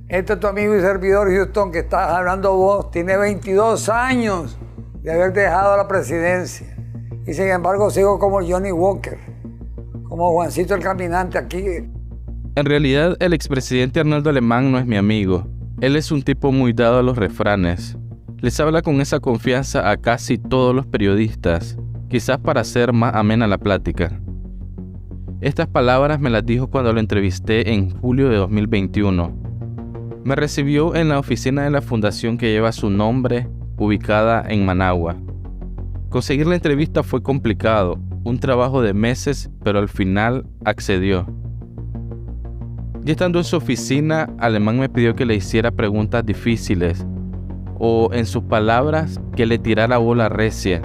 Este es tu amigo y servidor Houston, que estás hablando vos, tiene 22 años de haber dejado la presidencia. Y sin embargo sigo como Johnny Walker, como Juancito el Caminante aquí. En realidad, el expresidente Arnoldo Alemán no es mi amigo. Él es un tipo muy dado a los refranes. Les habla con esa confianza a casi todos los periodistas, quizás para hacer más amena la plática. Estas palabras me las dijo cuando lo entrevisté en julio de 2021. Me recibió en la oficina de la fundación que lleva su nombre, ubicada en Managua. Conseguir la entrevista fue complicado, un trabajo de meses, pero al final accedió. Ya estando en su oficina, Alemán me pidió que le hiciera preguntas difíciles, o en sus palabras, que le tirara bola recia.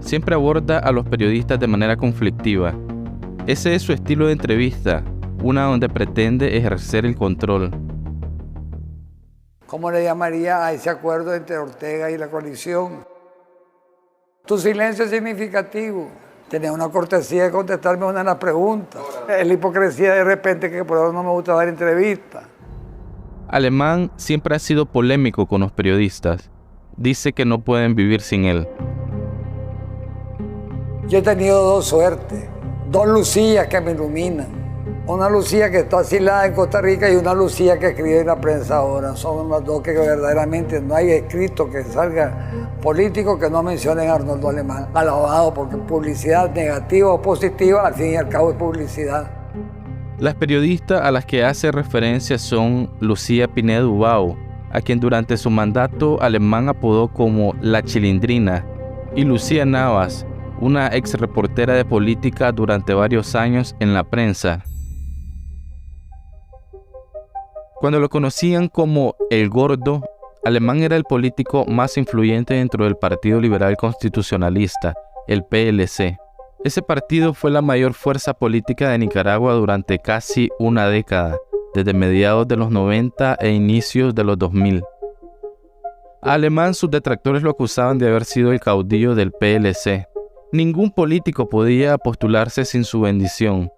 Siempre aborda a los periodistas de manera conflictiva. Ese es su estilo de entrevista, una donde pretende ejercer el control. ¿Cómo le llamaría a ese acuerdo entre Ortega y la coalición? Tu silencio es significativo. Tenés una cortesía de contestarme una de las preguntas. Es la hipocresía de repente que por ahora no me gusta dar entrevistas. Alemán siempre ha sido polémico con los periodistas. Dice que no pueden vivir sin él. Yo he tenido dos suertes, dos Lucías que me iluminan. Una Lucía que está asilada en Costa Rica y una Lucía que escribe en la prensa ahora. Son las dos que verdaderamente no hay escrito que salga político que no mencionen a Arnoldo Alemán. Alabado, porque publicidad negativa o positiva, al fin y al cabo es publicidad. Las periodistas a las que hace referencia son Lucía Pinedo Ubao, a quien durante su mandato Alemán apodó como La Chilindrina, y Lucía Navas, una ex reportera de política durante varios años en la prensa. Cuando lo conocían como El Gordo, Alemán era el político más influyente dentro del Partido Liberal Constitucionalista, el PLC. Ese partido fue la mayor fuerza política de Nicaragua durante casi una década, desde mediados de los 90 e inicios de los 2000. A Alemán sus detractores lo acusaban de haber sido el caudillo del PLC. Ningún político podía postularse sin su bendición.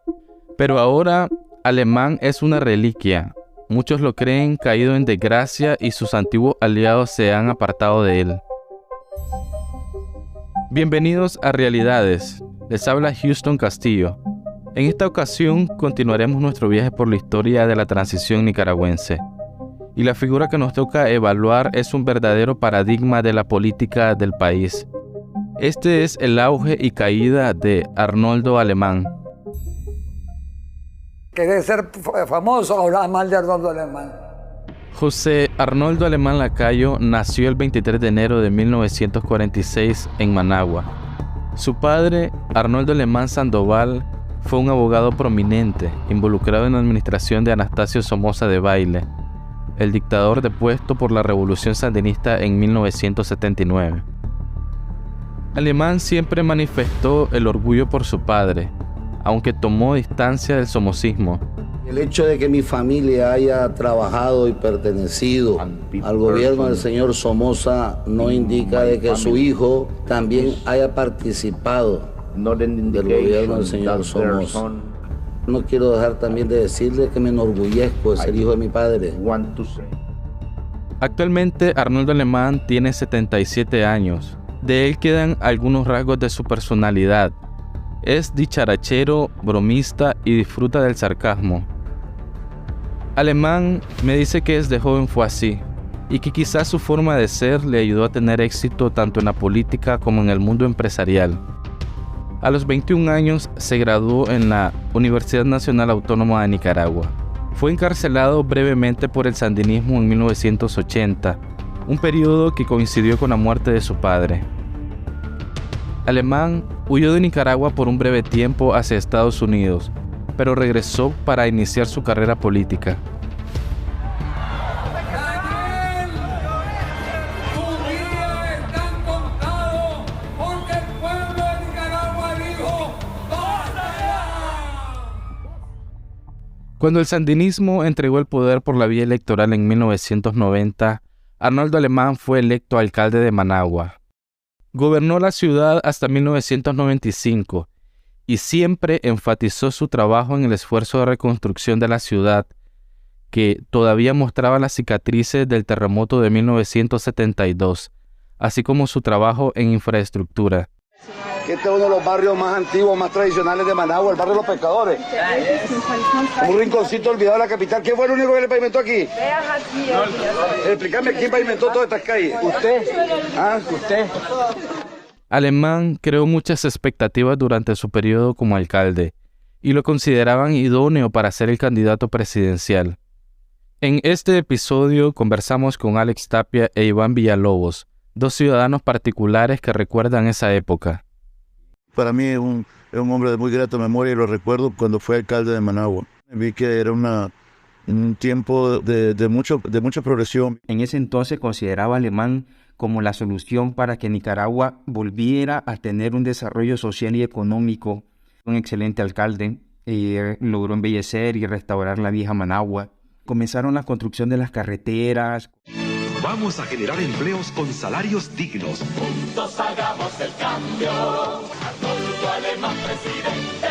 Pero ahora Alemán es una reliquia. Muchos lo creen caído en desgracia y sus antiguos aliados se han apartado de él. Bienvenidos a Realidades. Les habla Houston Castillo. En esta ocasión continuaremos nuestro viaje por la historia de la transición nicaragüense. Y la figura que nos toca evaluar es un verdadero paradigma de la política del país. Este es el auge y caída de Arnoldo Alemán. ¿Querés ser famoso o hablar mal de Arnoldo Alemán? José Arnoldo Alemán Lacayo nació el 23 de enero de 1946 en Managua. Su padre, Arnoldo Alemán Sandoval, fue un abogado prominente, involucrado en la administración de Anastasio Somoza Debayle, el dictador depuesto por la Revolución Sandinista en 1979. Alemán siempre manifestó el orgullo por su padre, aunque tomó distancia del somocismo. El hecho de que mi familia haya trabajado y pertenecido al gobierno del señor Somoza no indica de que su hijo también haya participado del gobierno del señor Somoza. No quiero dejar también de decirle que me enorgullezco de ser hijo de mi padre. Actualmente Arnoldo Alemán tiene 77 años. De él quedan algunos rasgos de su personalidad. Es dicharachero, bromista y disfruta del sarcasmo. Alemán me dice que desde joven fue así, y que quizás su forma de ser le ayudó a tener éxito tanto en la política como en el mundo empresarial. A los 21 años se graduó en la Universidad Nacional Autónoma de Nicaragua. Fue encarcelado brevemente por el sandinismo en 1980, un periodo que coincidió con la muerte de su padre. Alemán huyó de Nicaragua por un breve tiempo hacia Estados Unidos, pero regresó para iniciar su carrera política. Cuando el sandinismo entregó el poder por la vía electoral en 1990, Arnoldo Alemán fue electo alcalde de Managua. Gobernó la ciudad hasta 1995 y siempre enfatizó su trabajo en el esfuerzo de reconstrucción de la ciudad, que todavía mostraba las cicatrices del terremoto de 1972, así como su trabajo en infraestructura. Este es uno de los barrios más antiguos, más tradicionales de Managua, el barrio de los pescadores. Un rinconcito olvidado de la capital. ¿Quién fue el único que le pavimentó aquí? Explícame quién pavimentó todas estas calles. ¿Usted? ¿Ah? ¿Usted? Alemán creó muchas expectativas durante su periodo como alcalde y lo consideraban idóneo para ser el candidato presidencial. En este episodio conversamos con Alex Tapia e Iván Villalobos, dos ciudadanos particulares que recuerdan esa época. Para mí es un hombre de muy grata memoria y lo recuerdo cuando fue alcalde de Managua. Vi que era un tiempo de mucha progresión. En ese entonces consideraba a Alemán como la solución para que Nicaragua volviera a tener un desarrollo social y económico. Un excelente alcalde, logró embellecer y restaurar la vieja Managua. Comenzaron la construcción de las carreteras. Vamos a generar empleos con salarios dignos. Juntos hagamos el cambio. Arnoldo Alemán, presidente.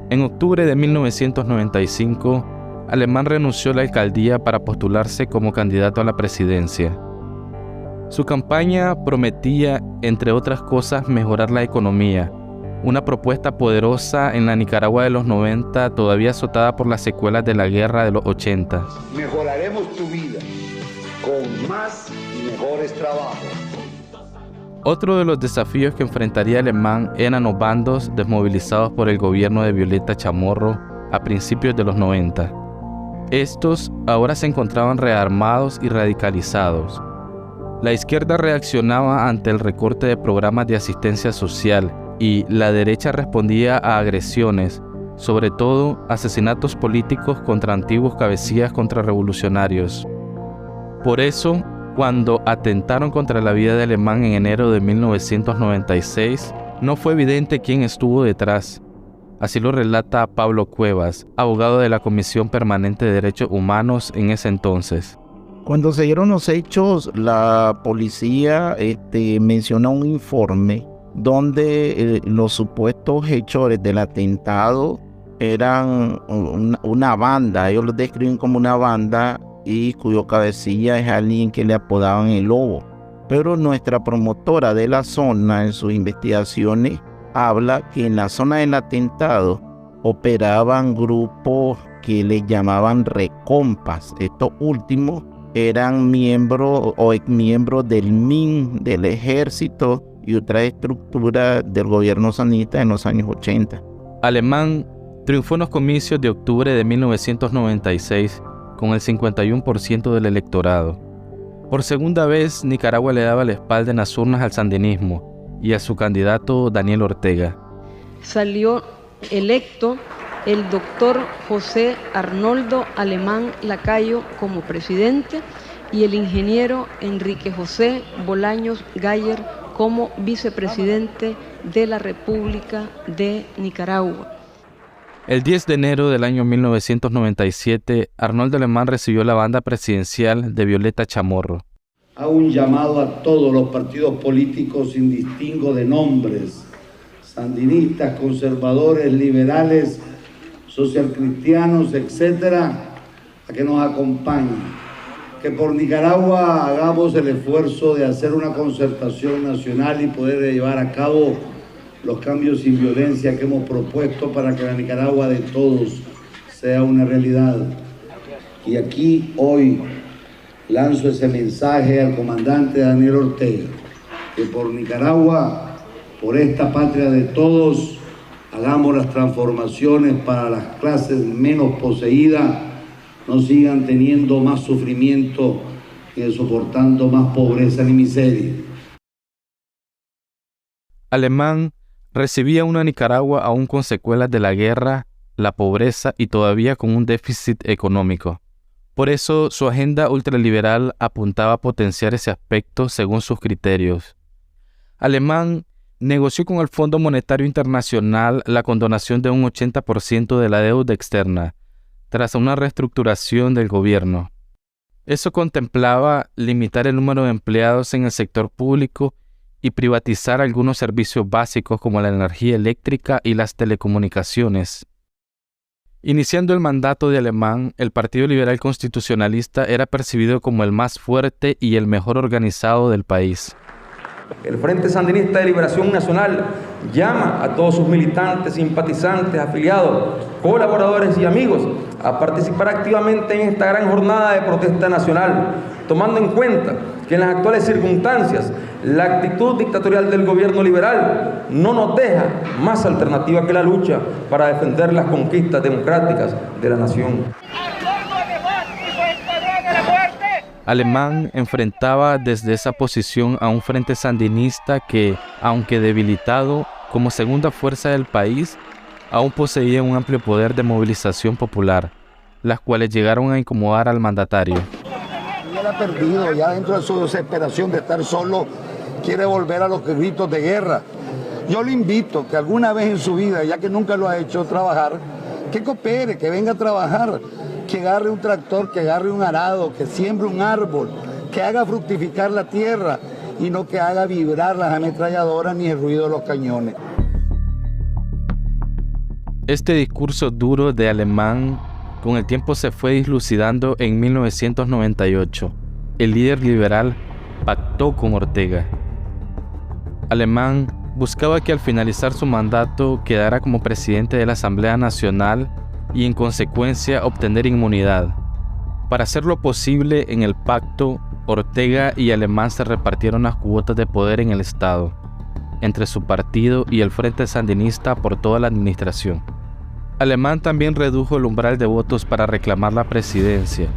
En octubre de 1995, Alemán renunció a la alcaldía para postularse como candidato a la presidencia. Su campaña prometía, entre otras cosas, mejorar la economía, una propuesta poderosa en la Nicaragua de los 90, todavía azotada por las secuelas de la guerra de los 80. Mejoraremos tu vida con más y mejores trabajos. Otro de los desafíos que enfrentaría Alemán eran los bandos desmovilizados por el gobierno de Violeta Chamorro a principios de los 90. Estos ahora se encontraban rearmados y radicalizados. La izquierda reaccionaba ante el recorte de programas de asistencia social y la derecha respondía a agresiones, sobre todo asesinatos políticos contra antiguos cabecillas contrarrevolucionarios. Por eso, cuando atentaron contra la vida de Alemán en enero de 1996, no fue evidente quién estuvo detrás. Así lo relata Pablo Cuevas, abogado de la Comisión Permanente de Derechos Humanos en ese entonces. Cuando se dieron los hechos, la policía mencionó un informe donde los supuestos hechores del atentado eran una banda. Ellos lo describen como una banda y cuyo cabecilla es alguien que le apodaban el Lobo. Pero nuestra promotora de la zona en sus investigaciones habla que en la zona del atentado operaban grupos que les llamaban recompas. Estos últimos eran miembros o exmiembros del MIN, del ejército y otra estructura del gobierno sanista en los años 80. Alemán triunfó en los comicios de octubre de 1996 con el 51% del electorado. Por segunda vez, Nicaragua le daba la espalda en las urnas al sandinismo y a su candidato Daniel Ortega. Salió electo el doctor José Arnoldo Alemán Lacayo como presidente y el ingeniero Enrique José Bolaños Gayer como vicepresidente de la República de Nicaragua. El 10 de enero del año 1997, Arnoldo Alemán recibió la banda presidencial de Violeta Chamorro. Hago un llamado a todos los partidos políticos sin distingo de nombres, sandinistas, conservadores, liberales, socialcristianos, etcétera, a que nos acompañen. Que por Nicaragua hagamos el esfuerzo de hacer una concertación nacional y poder llevar a cabo los cambios sin violencia que hemos propuesto para que la Nicaragua de todos sea una realidad. Y aquí hoy lanzo ese mensaje al comandante Daniel Ortega, que por Nicaragua, por esta patria de todos, hagamos las transformaciones para las clases menos poseídas, no sigan teniendo más sufrimiento y soportando más pobreza ni miseria. Alemán recibía una Nicaragua aún con secuelas de la guerra, la pobreza y todavía con un déficit económico. Por eso su agenda ultraliberal apuntaba a potenciar ese aspecto según sus criterios. Alemán negoció con el Fondo Monetario Internacional la condonación de un 80% de la deuda externa, tras una reestructuración del gobierno. Eso contemplaba limitar el número de empleados en el sector público y privatizar algunos servicios básicos como la energía eléctrica y las telecomunicaciones. Iniciando el mandato de Alemán, el Partido Liberal Constitucionalista era percibido como el más fuerte y el mejor organizado del país. El Frente Sandinista de Liberación Nacional llama a todos sus militantes, simpatizantes, afiliados, colaboradores y amigos a participar activamente en esta gran jornada de protesta nacional, tomando en cuenta que en las actuales circunstancias la actitud dictatorial del gobierno liberal no nos deja más alternativa que la lucha para defender las conquistas democráticas de la nación. Alemán enfrentaba desde esa posición a un frente sandinista que, aunque debilitado como segunda fuerza del país, aún poseía un amplio poder de movilización popular, las cuales llegaron a incomodar al mandatario. Él ha perdido, ya dentro de su desesperación de estar solo, quiere volver a los gritos de guerra. Yo le invito que alguna vez en su vida, ya que nunca lo ha hecho trabajar, que coopere, que venga a trabajar, que agarre un tractor, que agarre un arado, que siembre un árbol, que haga fructificar la tierra y no que haga vibrar las ametralladoras ni el ruido de los cañones. Este discurso duro de Alemán con el tiempo se fue dilucidando en 1998. El líder liberal pactó con Ortega. Alemán buscaba que al finalizar su mandato quedara como presidente de la Asamblea Nacional y en consecuencia obtener inmunidad. Para hacerlo posible, en el pacto, Ortega y Alemán se repartieron las cuotas de poder en el Estado, entre su partido y el Frente Sandinista por toda la administración. Alemán también redujo el umbral de votos para reclamar la presidencia.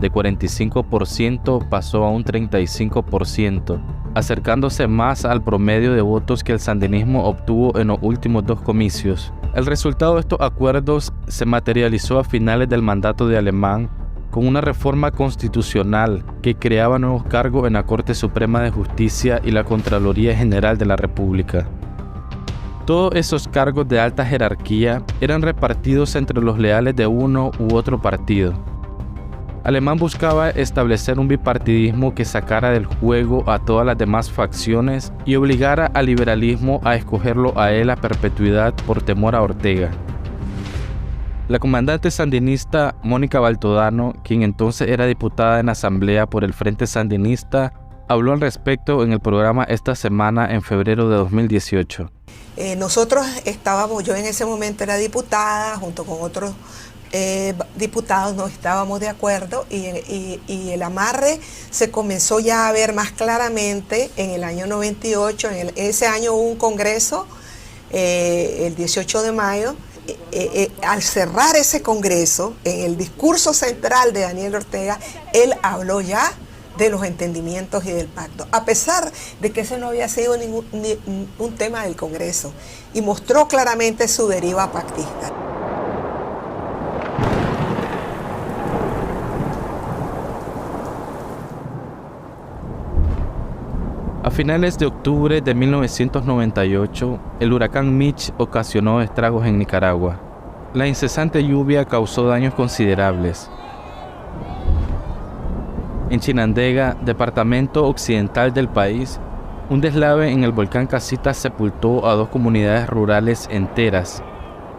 De 45% pasó a un 35%, acercándose más al promedio de votos que el sandinismo obtuvo en los últimos 2 comicios. El resultado de estos acuerdos se materializó a finales del mandato de Alemán con una reforma constitucional que creaba nuevos cargos en la Corte Suprema de Justicia y la Contraloría General de la República. Todos esos cargos de alta jerarquía eran repartidos entre los leales de uno u otro partido. Alemán buscaba establecer un bipartidismo que sacara del juego a todas las demás facciones y obligara al liberalismo a escogerlo a él a perpetuidad por temor a Ortega. La comandante sandinista Mónica Baltodano, quien entonces era diputada en asamblea por el Frente Sandinista, habló al respecto en el programa Esta Semana en febrero de 2018. Nosotros estábamos, yo en ese momento era diputada, junto con otros diputados no estábamos de acuerdo y el amarre se comenzó ya a ver más claramente en el año 98. Ese año hubo un congreso, el 18 de mayo. Al cerrar ese congreso, en el discurso central de Daniel Ortega, él habló ya de los entendimientos y del pacto, a pesar de que ese no había sido un tema del Congreso, y mostró claramente su deriva pactista. A finales de octubre de 1998, el huracán Mitch ocasionó estragos en Nicaragua. La incesante lluvia causó daños considerables. En Chinandega, departamento occidental del país, un deslave en el volcán Casita sepultó a 2 comunidades rurales enteras.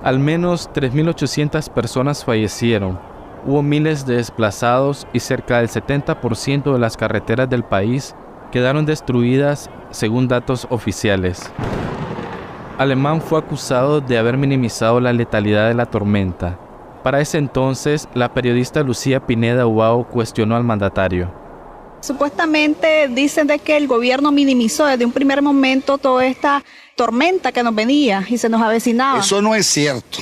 Al menos 3.800 personas fallecieron, hubo miles de desplazados y cerca del 70% de las carreteras del país quedaron destruidas según datos oficiales. Alemán fue acusado de haber minimizado la letalidad de la tormenta. Para ese entonces, la periodista Lucía Pineda Ubao cuestionó al mandatario. Supuestamente dicen de que el gobierno minimizó desde un primer momento toda esta tormenta que nos venía y se nos avecinaba. Eso no es cierto.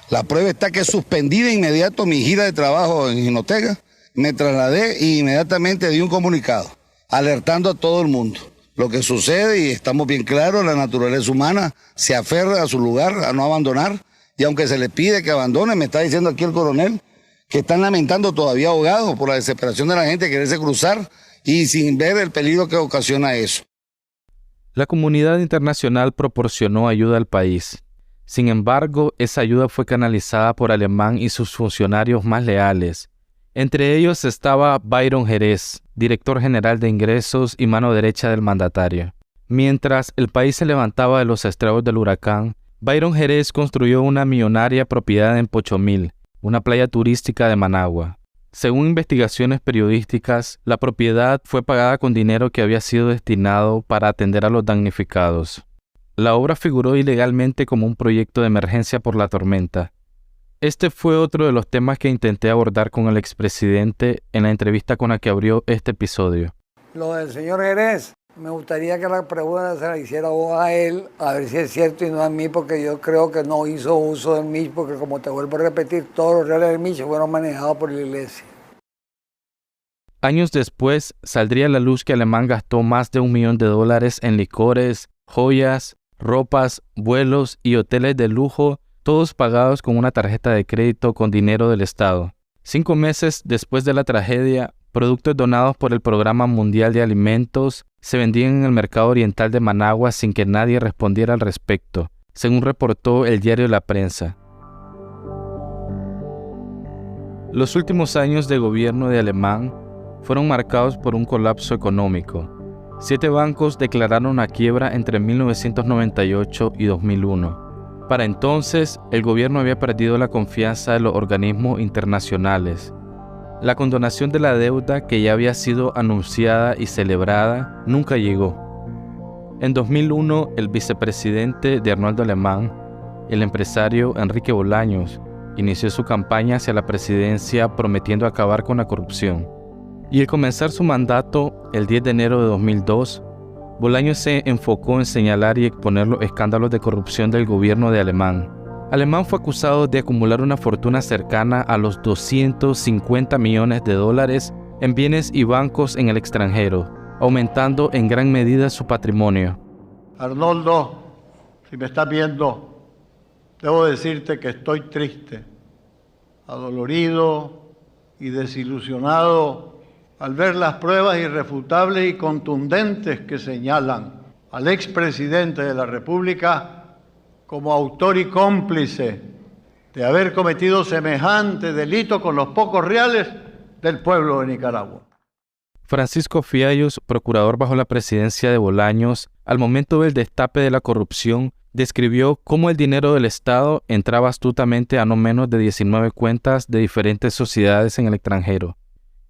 La prueba está que suspendí de inmediato mi gira de trabajo en Jinotega. Me trasladé e inmediatamente di un comunicado alertando a todo el mundo. Lo que sucede, y estamos bien claros, la naturaleza humana se aferra a su lugar, a no abandonar. Y aunque se le pide que abandone, me está diciendo aquí el coronel, que están lamentando todavía ahogados por la desesperación de la gente de quererse cruzar y sin ver el peligro que ocasiona eso. La comunidad internacional proporcionó ayuda al país. Sin embargo, esa ayuda fue canalizada por Alemán y sus funcionarios más leales. Entre ellos estaba Byron Jerez, director general de ingresos y mano derecha del mandatario. Mientras el país se levantaba de los estragos del huracán, Byron Jerez construyó una millonaria propiedad en Pochomil, una playa turística de Managua. Según investigaciones periodísticas, la propiedad fue pagada con dinero que había sido destinado para atender a los damnificados. La obra figuró ilegalmente como un proyecto de emergencia por la tormenta. Este fue otro de los temas que intenté abordar con el expresidente en la entrevista con la que abrió este episodio. Lo del señor Jerez, me gustaría que la pregunta se la hiciera vos a él, a ver si es cierto y no a mí, porque yo creo que no hizo uso del MICH, porque como te vuelvo a repetir, todos los reales del MICH fueron manejados por la iglesia. Años después, saldría a la luz que Alemán gastó más de $1 millón en licores, joyas, ropas, vuelos y hoteles de lujo, todos pagados con una tarjeta de crédito con dinero del Estado. 5 meses después de la tragedia, productos donados por el Programa Mundial de Alimentos se vendían en el mercado oriental de Managua sin que nadie respondiera al respecto, según reportó el diario La Prensa. Los últimos años de gobierno de Alemán fueron marcados por un colapso económico. 7 bancos declararon la quiebra entre 1998 y 2001. Para entonces, el gobierno había perdido la confianza de los organismos internacionales. La condonación de la deuda, que ya había sido anunciada y celebrada, nunca llegó. En 2001, el vicepresidente de Arnoldo Alemán, el empresario Enrique Bolaños, inició su campaña hacia la presidencia prometiendo acabar con la corrupción. Y al comenzar su mandato, el 10 de enero de 2002, Bolaños se enfocó en señalar y exponer los escándalos de corrupción del gobierno de Alemán. Alemán fue acusado de acumular una fortuna cercana a los $250 millones en bienes y bancos en el extranjero, aumentando en gran medida su patrimonio. Arnoldo, si me estás viendo, debo decirte que estoy triste, adolorido y desilusionado al ver las pruebas irrefutables y contundentes que señalan al expresidente de la República como autor y cómplice de haber cometido semejante delito con los pocos reales del pueblo de Nicaragua. Francisco Fiallos, procurador bajo la presidencia de Bolaños, al momento del destape de la corrupción, describió cómo el dinero del Estado entraba astutamente a no menos de 19 cuentas de diferentes sociedades en el extranjero.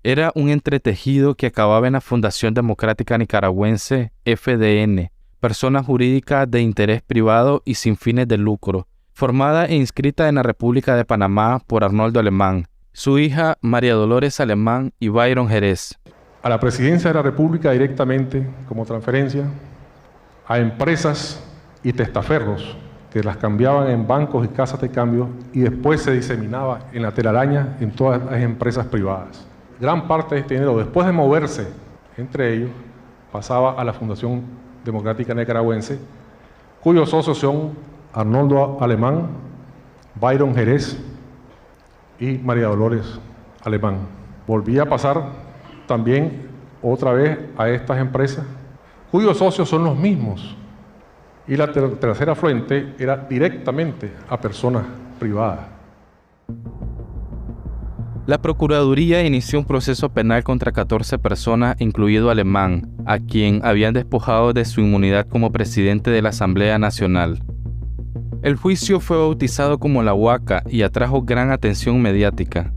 Era un entretejido que acababa en la Fundación Democrática Nicaragüense, FDN, persona jurídica de interés privado y sin fines de lucro, formada e inscrita en la República de Panamá por Arnoldo Alemán, su hija María Dolores Alemán y Byron Jerez. A la presidencia de la República directamente, como transferencia, a empresas y testaferros que las cambiaban en bancos y casas de cambio y después se diseminaba en la telaraña en todas las empresas privadas. Gran parte de este dinero, después de moverse entre ellos, pasaba a la Fundación Democrática Nicaragüense, cuyos socios son Arnoldo Alemán, Byron Jerez y María Dolores Alemán. Volvía a pasar también otra vez a estas empresas, cuyos socios son los mismos. Y la tercera fuente era directamente a personas privadas. La Procuraduría inició un proceso penal contra 14 personas, incluido Alemán, a quien habían despojado de su inmunidad como presidente de la Asamblea Nacional. El juicio fue bautizado como la Huaca y atrajo gran atención mediática.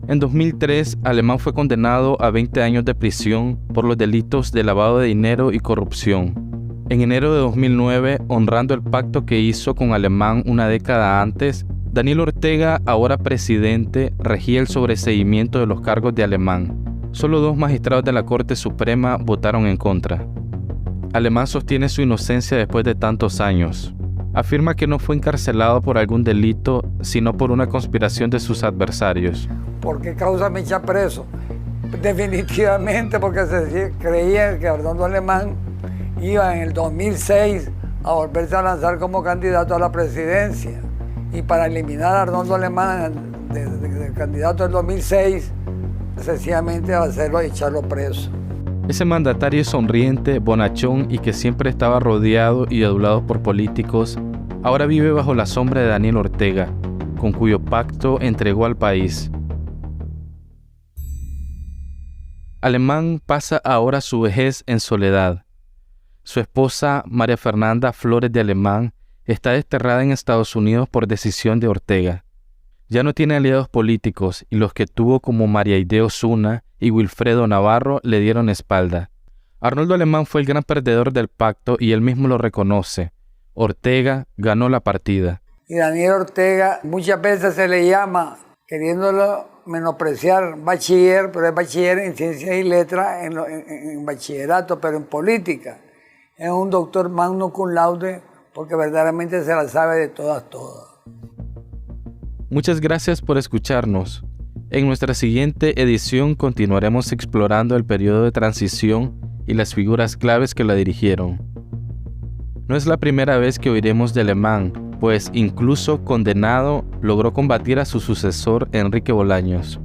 En 2003, Alemán fue condenado a 20 años de prisión por los delitos de lavado de dinero y corrupción. En enero de 2009, honrando el pacto que hizo con Alemán una década antes, Daniel Ortega, ahora presidente, regía el sobreseimiento de los cargos de Alemán. Solo 2 magistrados de la Corte Suprema votaron en contra. Alemán sostiene su inocencia después de tantos años. Afirma que no fue encarcelado por algún delito, sino por una conspiración de sus adversarios. ¿Por qué causa me echa preso? Definitivamente porque se creía que Arnoldo Alemán iba en el 2006 a volverse a lanzar como candidato a la presidencia. Y para eliminar a Arnoldo Alemán de candidato del 2006, sencillamente hacerlo y echarlo preso. Ese mandatario sonriente, bonachón y que siempre estaba rodeado y adulado por políticos, ahora vive bajo la sombra de Daniel Ortega, con cuyo pacto entregó al país. Alemán pasa ahora su vejez en soledad. Su esposa, María Fernanda Flores de Alemán, está desterrada en Estados Unidos por decisión de Ortega. Ya no tiene aliados políticos y los que tuvo como María Aide Osuna y Wilfredo Navarro le dieron espalda. Arnoldo Alemán fue el gran perdedor del pacto y él mismo lo reconoce. Ortega ganó la partida. Y Daniel Ortega muchas veces se le llama, queriéndolo menospreciar, bachiller, pero es bachiller en ciencias y letras, en bachillerato, pero en política. Es un doctor magno cum laude porque verdaderamente se la sabe de todas. Muchas gracias por escucharnos. En nuestra siguiente edición continuaremos explorando el periodo de transición y las figuras claves que la dirigieron. No es la primera vez que oiremos de Alemán, pues incluso condenado logró combatir a su sucesor Enrique Bolaños.